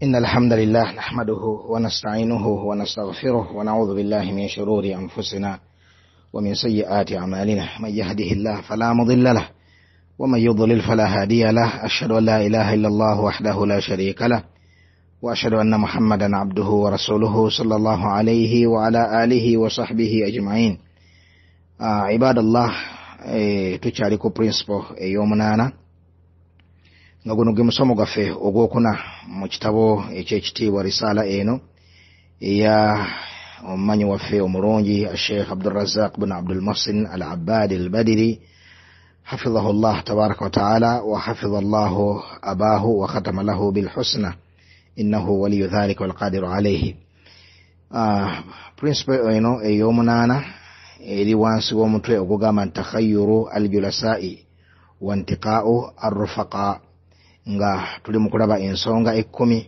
إن الحمد لله نحمده ونستعينه ونستغفره ونعوذ بالله من شرور أنفسنا ومن سيئات أعمالنا. من يهده الله فلا مضل له ومن يضلل فلا هادي له. أشهد أن لا إله إلا الله وحده لا شريك له وأشهد أن محمدا عبده ورسوله صلى الله عليه وعلى آله وصحبه أجمعين. عباد الله, tukyali principle ey'omunaana nga guno gwe musomo gwaffe ogwokuna mu kitabo eky'ekitiibwa risaala eno eya omumanyi waffe omulungi Sheikh Abdurrazzaq bin Abdul Muhsin al-Abbad al-Badri حفظه الله تبارك وتعالى وحفظ الله أباه وختم له بالحسنى إنه ولي ذلك والقادر عليه. principle eno ey'omunaana eri wansi w'omutwe ogugamba nti takhayyuru al-julasaa'i wa intiqaa'u ar-rufaqa, nga tuli mu kulaba ensonga 10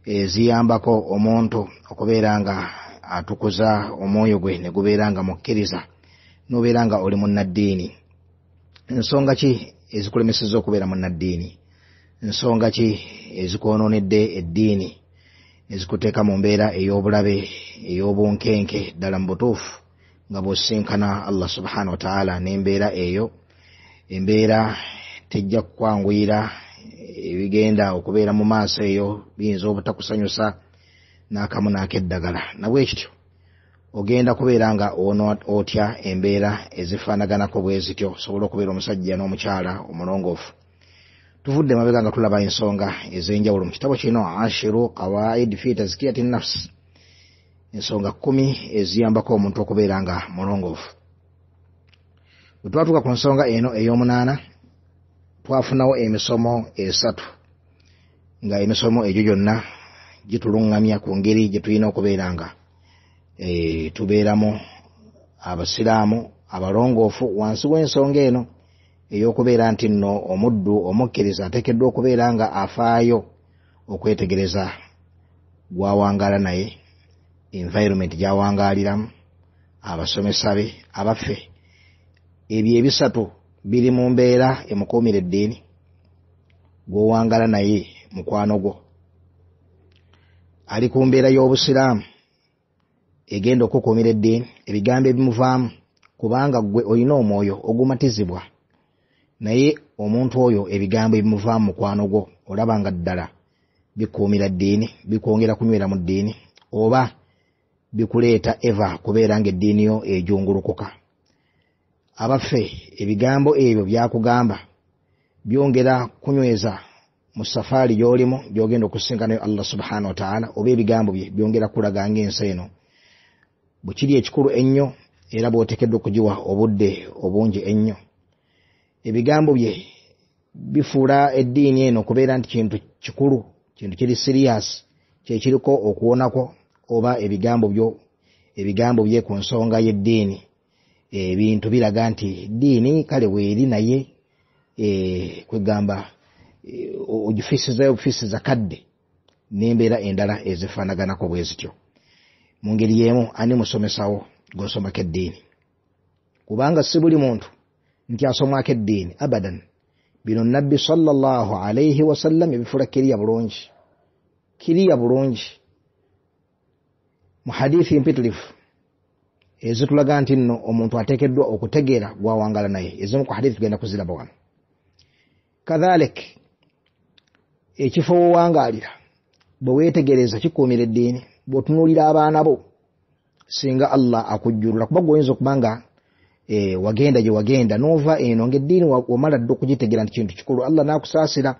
eziyambako omuntu okubeera nga atukuza omwoyo gwe ne gubeera nga mukkiriza n'obeera nga oli munnaddiini. Ensonga ki ezikulemesezza okubeera munnaddiini? Ensonga ki ezikwonoonedde eddiini, ezikuteeka mu mbeera ey'obulabe ey'obunkenke ddala mu butuufu nga bw'osinkana Allah subhanahu wa ta'ala n'embeera eyo, embeera tejja kukwanguyira ebigenda okubeera mu maaso eyo biyinza obutakusanyusa n'akamu n'akeddagala. Nabwe kityo ogenda kubeera nga otya embeera ezifaanaganako bwe zityo osobola okubeera omusajja n'omukyala omulongoofu. Tuvudde mabega nga tulaba ensonga ez'enjawulo mu kitabo kino Ashiru Qawaid fi Tazkiyati Nafs, ensonga 10 eziyambako omuntu okubeera nga mulongoofu. Bwe twatuuka ku nsonga eno ey'omunaana twafunawo emisomo 3 nga emisomo egyo gyonna gituluŋŋamya ku ngeri gye tulina okubeera nga tubeeramu abasiraamu abalongoofu wansi w'ensonga eno ey'okubeera nti nno omuddu omukkiriza ateekeddwa okubeera nga afaayo okwetegereza gwawangaala naye, environment gy'awangaaliramu, abasomesa be, abaffe. Ebyo ebisatu biri mu mbeera emukuumira eddiini, gw'owangaala naye mukwano gwo ali ku mbeera y'obusiraamu egenda okukuumira eddiini, ebigambo ebimuvaamu, kubanga gwe olina omwoyo ogumatizibwa, naye omuntu oyo ebigambo ebimuvaamu mukwano gwo olaba nga ddala bikuumira ddiini, bikwongera kunywera mu ddiini, oba bikuleeta eva kubeera nga eddiini yo ejungulukuka. Abaffe ebigambo ebyo byakugamba byongera kunyweza mu safaari gy'olimu gy'ogenda okusinkanayo Allah subhanahu wa ta'ala, oba ebigambo bye byongera kulaga ng'ensi eno bwe kiri ekikulu ennyo era bw'oteekeddwa okugiwa obudde obungi ennyo. Ebigambo bye bifuula eddiini eno okubeera nti kintu kikulu, kintu kiri serious, kyekiriko okuwonako, oba ebigambo bye ku nsonga y'eddiini ebintu biraga nti ddiini kale weeri naye kwegamba ogifiisizayo bufiisiza kadde n'embeera endala ezifaanaganako bwe zityo. Mu ngeri y'emu ani musomesawo gw'osomako eddiini? Kubanga si buli muntu nti asomako eddiini abadan. Bino nabbi sallallahu alayhi wasallam ebifuula kiriya bulungi mu hadithi mpitirifu ezitulaga nti nno omuntu ateekeddwa okutegeera gw'awangala naye. Ezimu ku hadithi tugenda kuziraba wano. Kadhalik ekifo w'owangaalira bwe weetegereza kikuumira eddiini. Bw'otunuulira abaana bo singa Allah akujjulula, kuba gwoyinza okuba nga wagenda gye wagenda n'ova eno ng'eddiini wamala dda okugitegeera nti kintu kikulu, Allah n'akusaasira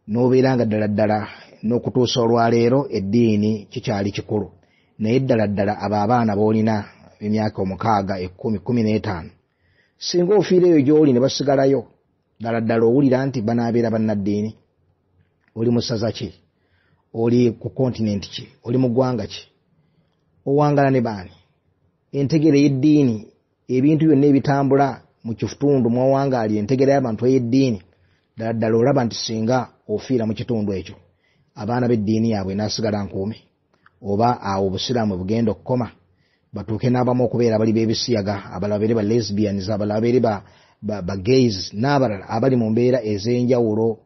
n'obeera nga ddala ddala n'okutuusa olwaleero eddiini kikyali kikulu. Naye ddala ddala abo abaana b'olina emyaka 6, 10, 15 singa ofiira eyo gy'oli ne basigalayo, ddala ddala owulira nti banaabeera bannaddiini. Oli mu ssaza ki? Oli ku kontinenti ki? Oli mu ggwanga ki? Owangala ne baani? Entegera y'eddiini, ebintu byonna ebitambula mu kitundu mw'owangaali, entegera y'abantu ey'eddiini, ddala ddala olaba nti singa ofiira mu kitundu ekyo abaana b'eddiini yaabwe n'asigala nkuume, oba awo obusiraamu bugenda okukoma batuuke n'abamu okubeera abali b'ebisiyaga, abalala babeere ba lesbians, abalala babeere ba gays, n'abalala abali mu mbeera ez'enjawulo,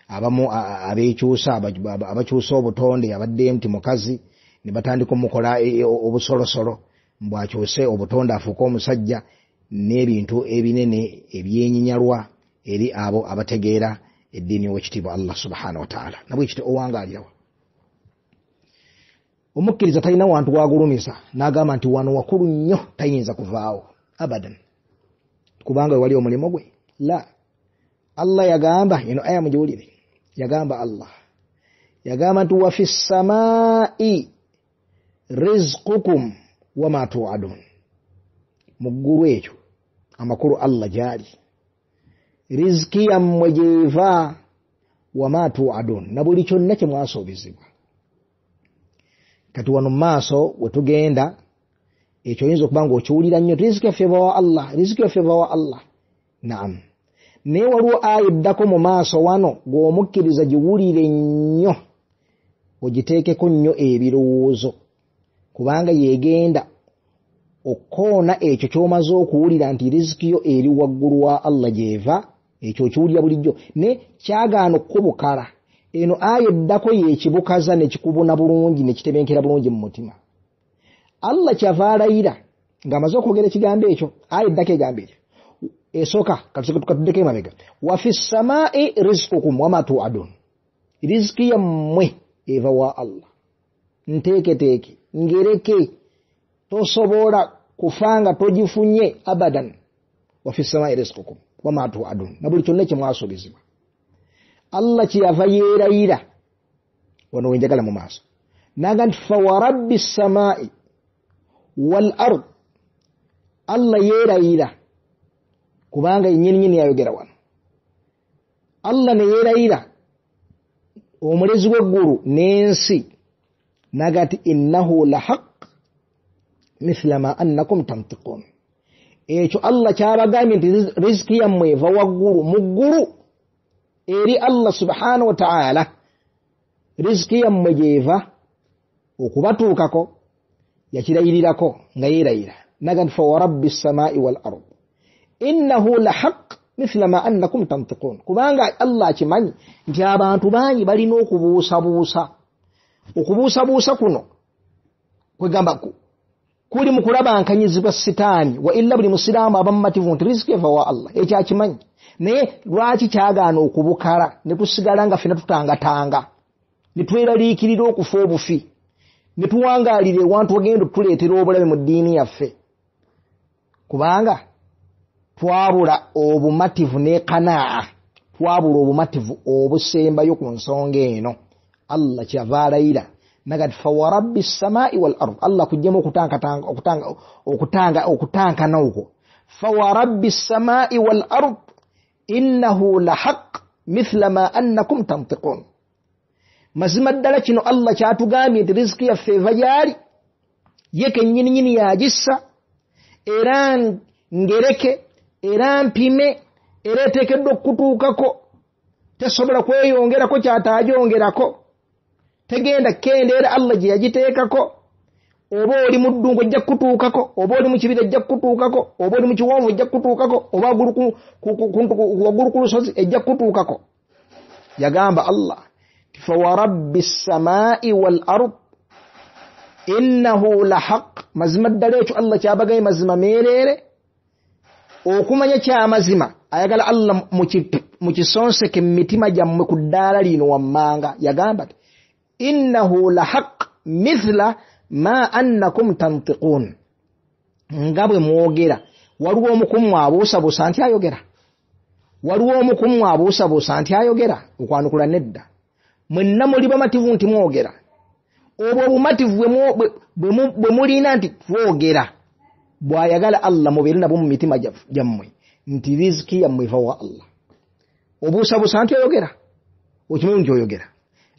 abamu abekyusa abakyusa obutonde abadde nti mukazi ne batandika omukola obusolosolo mbwakyuse obutonde afuuka omusajja n'ebintu ebinene ebyenyinyalwa eri abo abategeera eddiini w'ekitiibwa Allah subhanahu wa ta'ala. Nabwe kiti owangaalirawa omukkiriza talina wantu wagulumisa n'agamba nti wano wakulu nnyo tayinza kuvaawo abadan kubanga wali omulimu gwe la. Allah yagamba eno aya mugiwulire, yagamba Allah yagamba nti wa fis samaa'i rizqukum wama tu'adun. Mu ggulu ekyo amakulu Allah gyali riziki yammwe gyeva wama tu'adun na buli kyonna kye mwasuubizibwa. Kati wano maaso wetugenda ekyo oyinza okuba nga okiwulira nnyo riziki yaffe eva wa Allah, riziki yaffe eva wa Allah. Naam, naye waliwo aya eddako mu maaso wano gw'omukkiriza giwulire nnyo ogiteekeko nnyo ebirowoozo kubanga yeegenda okkoona ekyo ky'omaze okuwulira nti riziki yo eri waggulu wa Allah gyeva, ekyo okiwulira bulijjo ne kyagaana okkubukala. Eno aya eddako yekibukaza ne kikubuna bulungi ne kitebenkera bulungi mu mutima. Allah kyava alayira ng'amaze okwogera ekigambo ekyo, aya eddako egamba ekyo esooka katuddeko emabega wa fis samaa'i rizqukum wama tu'adun. Riziki yammwe eva wa Allah, nteeketeeke ngereke, tosobola kufanga togifunye abadan. Wa fis samaa'i rizqukum wama tu'adun, na buli kyonna kye mwasuubizibwa. Allah kyeyava yeerayira wano wenjagala mu maaso naga nti fa wa rabbi samaa'i wal ard. Allah yeerayira kubanga yennyini yayogera wano. Allah ne yeerayira omulezi w'eggulu n'ensi naga nti innahu la haqq mithla ma annakum tantiqun. Ekyo Allah kyabagambye nti riziki yammwe eva waggulu mu ggulu eri Allah subhanahu wa ta'ala. Riziki yammwe gyeva okubatuukako yakirayirirako nga yeerayira naga nti fa wa rabbi samaa'i wal ard innahu la haqq mithla ma annakum tantiqun. Kubanga Allah akimanyi nti abantu bangi balina okubuusabuusa kuno kwegamba kuli mu kulabankanyizibwa sitaani wa illa buli musiraamu abamumativu nti riziki eva wa Allah. Ekyo akimanyi naye lwaki kyagaana okubukala ne tusigala nga ffena tutangatanga ne tweraliikirira okufa obufi ne tuwangaalira ewantu wagenda otuleetera obulabe mu ddiini yaffe kubanga twabula obumativu ne kanaa, twabula obumativu obusembayo ku nsonga eno. Allah kyava alayira naga fa wa rabbi samaa'i wal ard. Allah kujjemu okutankana okwo fa wa rabbi samaa'i wal ard innahu la haqq mithla ma annakum tantiqun. Mazima ddala kino Allah kyatugambye nti riziki yaffe eva gyali ye kennyini yagissa era ngereke era mpime era eteekeddwa okutuukako, tesobola kweyongerako kyataagyongerako, tegenda kendeera Allah gye yagiteekako. Oba oli mu ddungu ojja kutuukako, oba oli mu kibira ojja kutuukako, oba oli mu kiwonvu ojja kutuukako, oba waggulu ku lusozi ejja kutuukako. Yagamba Allah fa wa rabbi samaa'i wal ard innahu la haqq. Mazima ddala ekyo Allah kyabagaye mazima meereere. Okumanya kyamazima ayagala Allah mu kisonseke mu mitima gyammwe ku ddaala lino wammanga. Yagamba innahu la haqq mithla ma annakum tantiqun. Nga bwe mwogera. Waliwo omukumu abuusabuusa nti ayogera, waliwo omukumu abuusabuusa nti ayogera. Okwanukula nedda, mwenna muli bamativu nti mwogera. Obwo obumativu bwe mulina nti twogera bw'ayagala Allah mubeere nabwo mu mitima gyammwe nti riziki yammwe eva wa Allah. Obuusabuusa nti oyogera, okimanyi nti oyogera.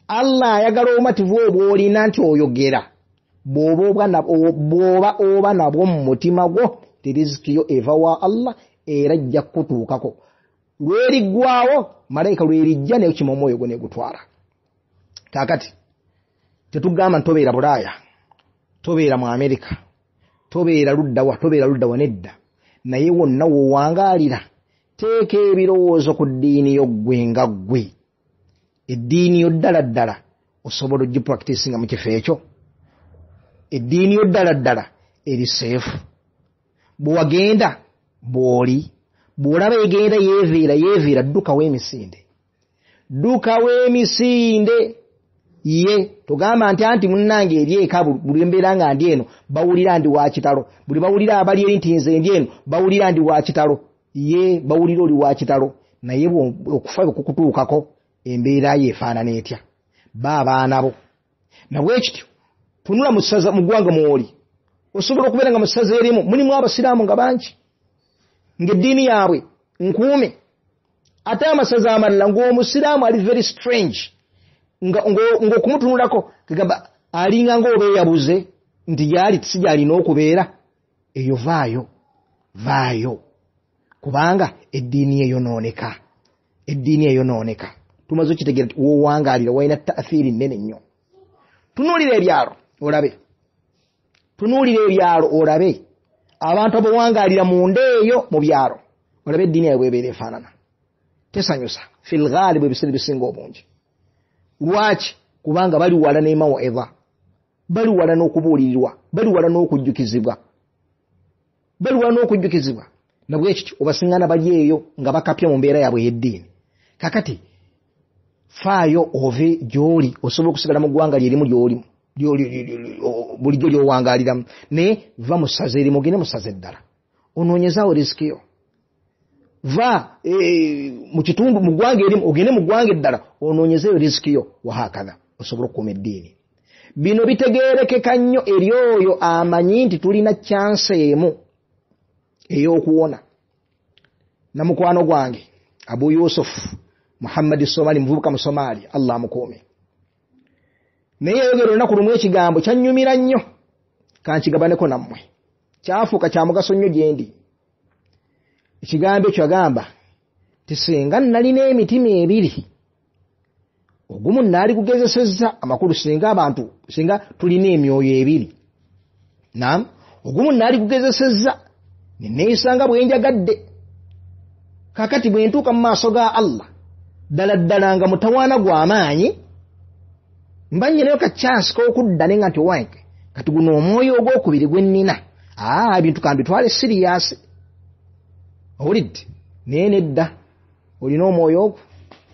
Allah ayagala obumativu obwo olina nti oyogera bw'oba oba nabwo mu mutima gwo ti riziki yo eva wa Allah era jja kutuukako. Lweriggwawo malayika lwerijja nayo kima omwoyo gwo negutwala. Kaakati tetugamba ntobeera Bulaaya, tobeera mu Amerika, tobeera ludda wa nedda, naye wonna wowangaalira teeka ebirowoozo ku ddiini yo ggwe nga ggwe. eddiini yo ddala ddala osobola ogipracticinga mu kifo ekyo. Eddiini yo ddala ddala eri seefu. Bwewagenda bw'oli, bw'olaba egenda yeeviira ddukawo emisinde. Ddukawo emisinde ye togamba nti munnange eri eka buli mbeera nga ndi eno bawulira ndi wa kitalo, buli bawulira abali eri nti nze ndi eno bawulira ndi wa kitalo. Ye bawulira oli wa kitalo, naye okufa okukutuukako embeera ye efaanana etya? Abaana bo nabwe kityo. Tunula mu ssaza mu ggwanga mwoli, osobola okubeera nga mu ssaza erimu mulimu abasiraamu nga bangi, ng'eddiini yaabwe nkuume. Ate amasaza amalala ng'omusiraamu ali very strange, ng'okumutunulako kagamba alinga ng'oba eyabuze nti gyali si gyalina okubeera. Eyo vaayo kubanga eddiini eyonooneka. Eddiini eyonooneka tumaze okitegeera nti woowangaalira walina taafiiri nnene nnyo. Tunuulira ebyalo olabe abantu abawangaalira mu ndeeyo mu byalo, olabe eddiini yaabwe ebeera efaanana. Tesanyusa fil ghaalibu ebiseera bisinga obungi. Lwaki? Kubanga bali wala n'emawaiza, bali wala n'okubuulirirwa, bali wala n'okujjukizibwa, nabwe ekityo obasiŋŋaana bali eyo nga bakapya mu mbeera yaabwe ey'eddiini. Kakati faayo ove gy'oli, osobola okusigala mu ggwanga lyerimu gy'olimu bulijjo ly'owangaaliramu, naye va mu ssaza erimu ogende mu ssaza eddala, onoonyezaawo riziki yo. Va mu kitundu mu ggwanga erimu ogende mu ggwanga eddala onoonyezeeyo riziki yo, wahakadha osobola okukuuma eddiini. Bino bitegeerekeka nnyo eri oyo amanyi nti tulina chance emu ey'okuwona. Namukwano gwange Abu Yusuf Muhammad Somali, muvubuka mu Somali, Allah amukuume, naye yayogera olunaku lumu ekigambo kyannyumira nnyo, kankigabaneko nammwe, kyafuuka kya mugaso nnyo gye ndi. Ekigambo ekyo agamba ti singa nalina emitima ebiri, ogumu naali gugezesezza amakulu. Singa tulina emyoyo ebiri, ogumu naali gugezesezza neneeyisanga bwenjagadde. Kakati bwe ntuuka mu maaso ga Allah ddala ddala nga mutawaana gw'amaanyi, mba nnyinayo ka chance k'okudda ne nga nti wange kati guno omwoyo ogwokubiri gwe nnina, ebintu kambitwale siriyasi. Owulidde? Naye nedda, olina omwoyo ogwo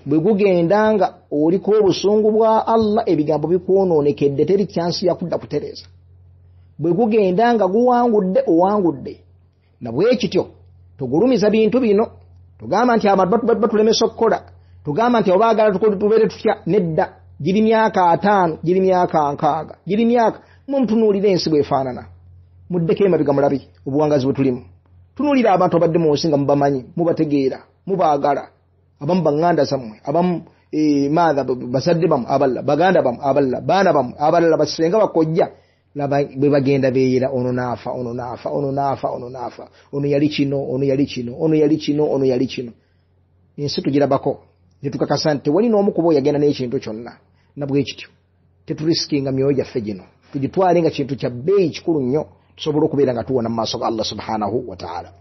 bwe gugenda nga oliko obusungu bwa Allah, ebigambo bikwonoonekedde, teri chance yakudda kutereeza. Bwe gugenda nga guwangudde, owangudde. Nabwe kityo tugulumiza bintu bino, tugamba nti abantu batulemesa okukola, tugamba nti obaagala tubeere tutya. Nedda, giri myaka 5, giri myaka 6, giri myaka mumutunuulira ensi bwefaanana. Muddeko emabega mulabi obuwangazi bwe tulimu. Tunuulira abantu abadde mu nsi nga mubamanyi, mubategeera, mubaagala, abamu baŋŋanda zammwe, abamu maadha bazadde bamu abalala, baganda bamu abalala, baana bamu abalala, basenga bakojja, laba bwe bagenda beeyera, ono naafa, ono yali kino. Ensi tugirabako ne tukakasa nti tewali n'omu ku bo yagenda n'ekintu kyonna. Nabwe kityo teturisikinga myoyo gyaffe gino, tugitwale nga kintu kya bbeeyi kikulu nnyo, tusobole okubeera nga tuwona mu maaso ga Allah subhanahu wa ta'ala.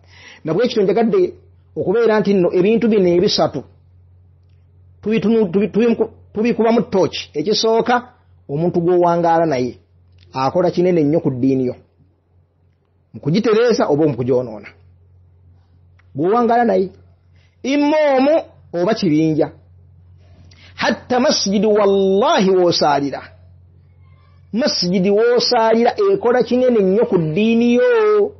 Nabwe kityo njagadde okubeera nti nno ebintu bino ebisatu tubikuba mu ttooki. Ekisooka, omuntu gw'owangaala naye akola kinene nnyo ku ddiini yo, mu kugitereeza oba mu kugyonoona. Gw'owangaala naye imoomu oba kibinja, hatta masjidi wallahi woosaalira, masjidi woosaalira ekola kinene nnyo ku ddiini yo.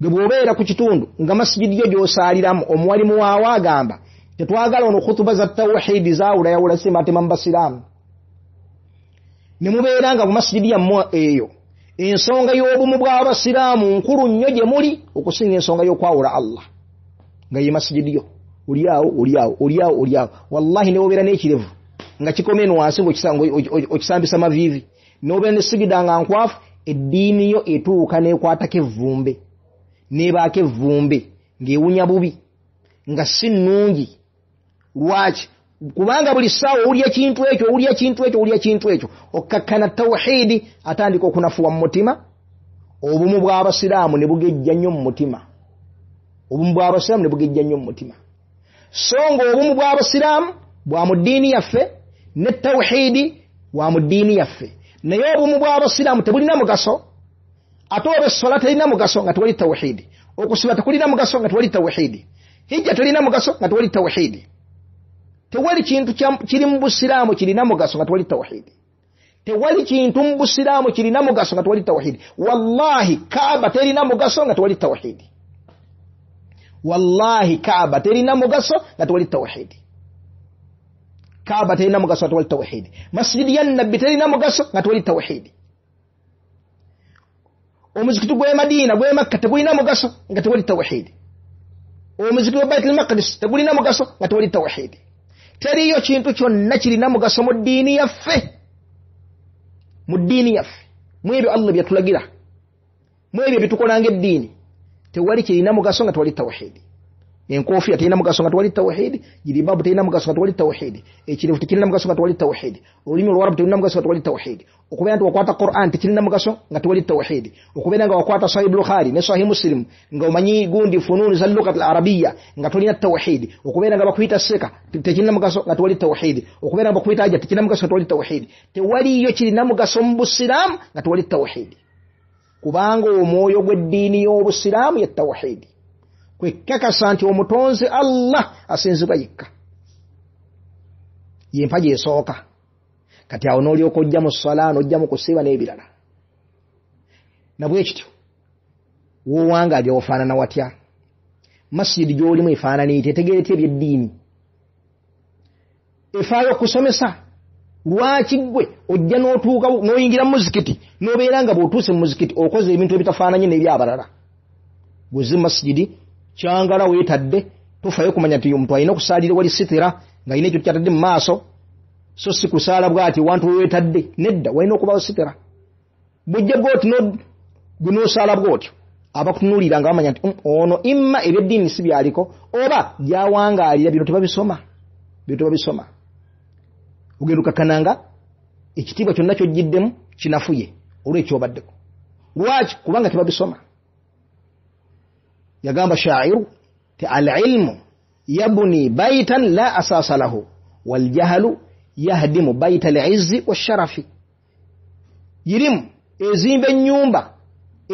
Gwe bw'obeera ku kitundu nga masjidi yo gy'osaaliramu, omuwalimu waawo agamba tetwagala ono khutuba za tawhiidi zaawulayawula simatema mu basiraamu, ne mubeera nga mu masjidi yammwe eyo ensonga y'obumu bw'abasiraamu nkulu nnyo gye muli okusinga ensonga y'okwawula Allah, nga ye masjidi yo oliawo. Wallahi ne obeera n'ekirevu nga kikomene wansi ng'okisambisa maviivi, n'obeera ne sigida nga nkwafu, eddiini yo etuuka n'ekwatako evvumbe, n'ebaako evvumbe ng'ewunya bubi, nga si nnungi. Lwaki? Kubanga buli ssaawa owulya kintu ekyo, okkakkana tawhiidi atandika okunafuwa mu mutima, obumu bw'abasiraamu ne bugejja nnyo mu mutima. So ng'obumu bw'abasiraamu bwa mu ddiini yaffe ne tawhiidi wa mu ddiini yaffe naye obumu bw'abasiraamu tebulina mugaso ate oba essola terina mugaso nga tewali tawhiidi okusiba tekulina mugaso nga tewali tawhiidi hijja terina mugaso nga tewali tawhiidi tewali kintu kiri mu busiraamu kirina mugaso nga tewali tawhiidi tewali kintu mu busiraamu kirina mugaso nga tewali tawhiidi wallahi kaaba terina mugaso nga tewali tawhiidi wallahi kaaba terina mugaso nga tewali tawhiidi kaaba terina mugaso nga tewali tawhiidi masjidi ya nabbi terina mugaso nga tewali tawhiidi omuzikiti gwe Madina gwe Makka tegulina mugaso nga tewali tawhiidi omuzikiti wa Baitul Maqdis tegulina mugaso nga tewali tawhiidi teriyo kintu kyonna kirina mugaso mu ddiini yaffe mu ddiini yaffe mu ebyo Allah byatulagira mu ebyo bitukolanga eddiini tewali kirina mugaso nga tewali tawhiidi enkoofiya terina mugaso nga tewali tawhiidi jiribabu terina mugaso nga tewali tawhiidi ekirevu tekirina mugaso nga tewali tawhiidi olulimi olwarabu terina mugaso nga tewali tawhiidi okubeera nti wakwata Qur'an tekirina mugaso nga tewali tawhiidi okubeera nga wakwata Sahih Bukhari ne Sahih Muslim nga omanyi gundi fununu za lugha al-arabiyya nga tolina tawhiidi okubeera nga bakuyita seka tekirina mugaso nga tewali tawhiidi okubeera nga bakuyita ajja tekirina mugaso nga tewali tawhiidi tewaliyo kirina mugaso mu busiraamu nga tewali tawhiidi kubanga omwoyo gw'eddiini y'obusiraamu ye tawhiidi kwekakasa nti omutonzi Allah asinzibwa yekka yempaji esooka kati awo n'olyoka ojja mu ssala n'ojja mu kusiiba n'ebirala nabwe kityo w'owangaali ofaanana watya masjidi gy'olimu efaanana iti etegeereta ebyeddiini efaayo okusomesa lwaki gwe ojja n'otuuka n'oyingira mu muzikiti n'obeera nga bw'otuuse mu muzikiti okoze ebintu ebitafaananye n'ebyabalala bw'ozzi masjidi kyangala weetadde tofayo kumanya nti omuntu alina okusaalira wali sitira nga alina ekyo kyatadde mu maaso so si kusaala bw'ati wantu weetadde nedda walina okubawo sitira bujja bw'oti gunoosaala bw'otyo abakutunuulira nga bamanya nti ono imma ebyeddiini si byaliko oba gyawangaalira bino tebabisoma ogenda okakkananga ekitiibwa kyonna ky'ojjiddemu kinafuye olw'ekyobaddeko lwaki kubanga tebabisoma yagamba shairu ti al-ilmu yabni baitan la asasa lahu wal jahlu yahdimu baita al-izzi wash-sharafi yirimu ezimba ennyumba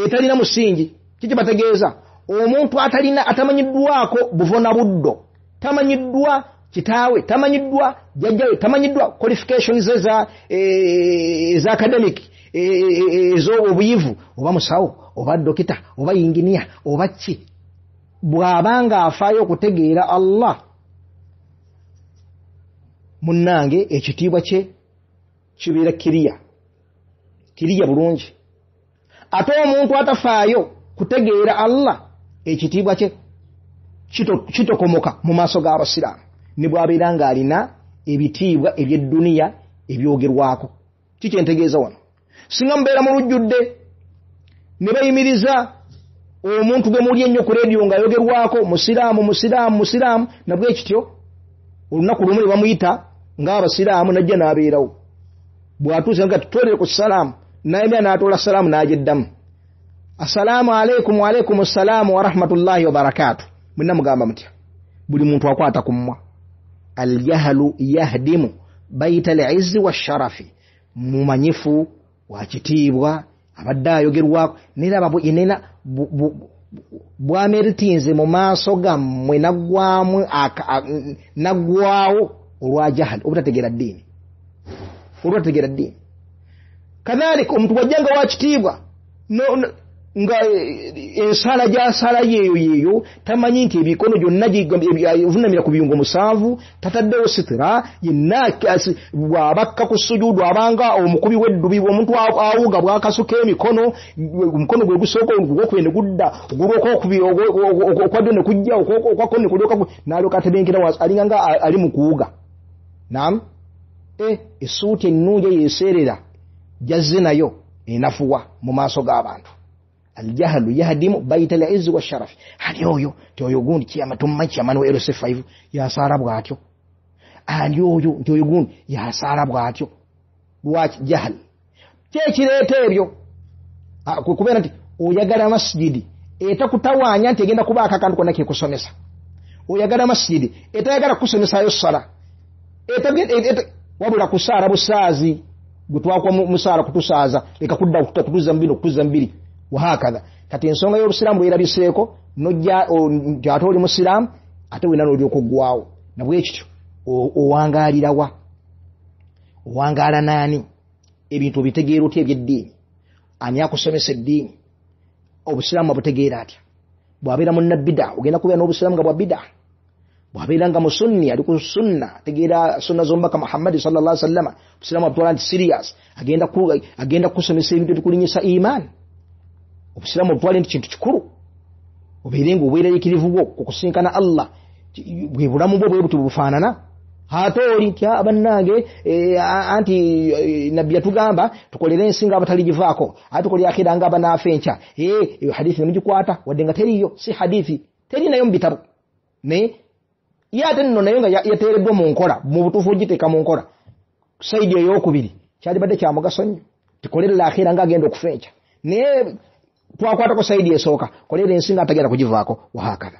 etalina musingi kiki bategeeza omuntu atamanyiddwako buvona buddo tamanyiddwa kitaawe tamanyiddwa jjajjawe tamanyiddwa qualifications eza academic ez'obuyivu oba musawo oba dokita oba yinginiya oba ki bw'abanga afaayo okutegeera Allah munnange ekitiibwa kye kibeera kiriya bulungi ate omuntu atafaayo kutegeera Allah ekitiibwa kye kitokomoka mu maaso g'abasiraamu ne bw'abeera ng'alina ebitiibwa eby'edduniya ebyogerwako kikyentegeeza wano singa mubeera mu lujjudde ne bayimiriza omuntu gwe muli ennyo ku leediyo ng'ayogerwako musiraamu nabwe ekityo olunaku lumu ne bamuyita ng'abasiraamu najja n'abeerawo bw'atuuse nga tutolere ku salaamu nayemera n'atoola salaamu n'agyeddamu assalaamu alaikum wa alaikum assalaamu wa rahmatullahi wa barakaatu mwenna mugamba mutya buli muntu akwata ku mmwa aljahlu yahdimu baita al-izzi wash-sharafi mumanyifu wa kitiibwa abadde ayogerwako neraba yenena bwameritinze mu maaso gammwe naggwaawo olwa jahal obutategeera ddiini kadhalika omuntu bwajjanga wa kitiibwa nga ensala gy'asala yeeyo tamanyi nti ebikono gyonna vunamira ku biyungo 7 tataddewo sitira yenna bw'abakka ku sujuudu abanga omukubi w'eddubi omuntu awuga bw'akasuka emikono omukono gwe gusooka ogwokubiri ne gudda ogulwokokubiri okwaddo ne kujja okwakko ne kulyoka n'alyoka atebenkera wansi alinga nga ali mu kuwuga naam essuuti ennungi yeeseerera jazze nayo enafuwa mu maaso g'abantu aljahlu yahdimu baita al-izzi wash-sharaf ali oyo toyo gundi kiyama tumma kiyama no LC5 yasaara bwatyo ali oyo toyo gundi yasaara bwatyo lwaki jahal kyekireta ebyo kubeera nti oyagala masjidi etakutawaanya nti egenda kuba akakantu konna kekusomesa oyagala masjidi etayagala kusomesa yo sala wabula kusaara busaazi gutwakwa musaara kutusaaza leka kudda kutuza mbiri wahakaza kati ensonga y'obusiraamu erabiseeko nojja ate oli musiraamu ate wena n'olyoka oggwawo nabwe ekityo owangalirawa owangala naani ebintu obitegeera otya ebyeddiini ani akusomesa eddiini obusiraamu abutegeera atya bw'abeera munnabida ogenda kubeera n'obusiraamu nga bwa bida bw'abeera nga musunni ali ku sunna ategeera sunna z'omubaka Muhammad sallallahu alaihi wasallam obusiraamu abutwala nti serious agenda kusomesa ebintu ebikulinyisa iman obusiraamu obutwala nti kintu kikulu obeere nga obweraliikirivu bwo okusinkana Allah bwe bulamu bwo bwe buti bufaanana ate oli nti abannange anti nabbi yatugamba tukolere ensi nga abataligivaako ate tukolere akhira nga abanaafa enkya eyo hadithi nemugikwata wadde nga teriyo si hadithi teri nayo mu bitabo naye ye ate nno nayo nga yateereddwa mu nkola mu butuufu ogiteeka mu nkola saidi ey'okubiri kyalibadde kya mugaso nnyo tukolere akhira nga agenda okufa enkya naye twakwatako saidi esooka kolere ensi nga atagenda kugivaako wahakala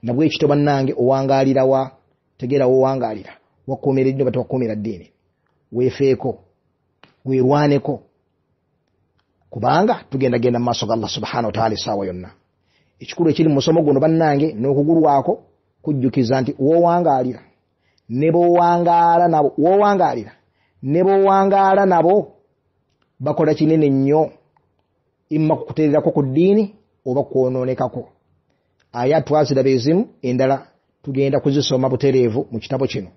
nabwe ekito bannange owangalirawa tegeera wowangalira wakuumira ennyo bate wakuumira ddiini weefeeko weerwaneko kubanga tugendagenda mu maaso ga Allah subhanahu wa ta'ala essaawa yonna ekikulu ekiri mu musomo guno bannange n'okugulwako kujjukiza nti wowangalira ne bowangaala nabo bakola kinene nnyo imma kukuteererako ku ddiini oba kwonoonekako aya twaziraba ezimu endala tugenda kuzisoma butereevu mu kitabo kino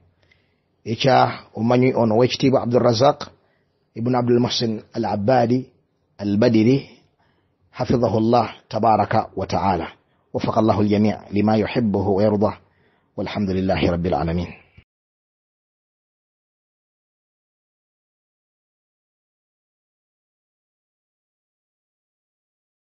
ekya omumanyi ono w'ekitiibwa Abdurrazaq ibn Abdul Muhsin al-Abbadi al-Badiri حفظه الله تبارك وتعالى وفق الله الجميع لما يحبه ويرضاه والحمد لله رب العالمين.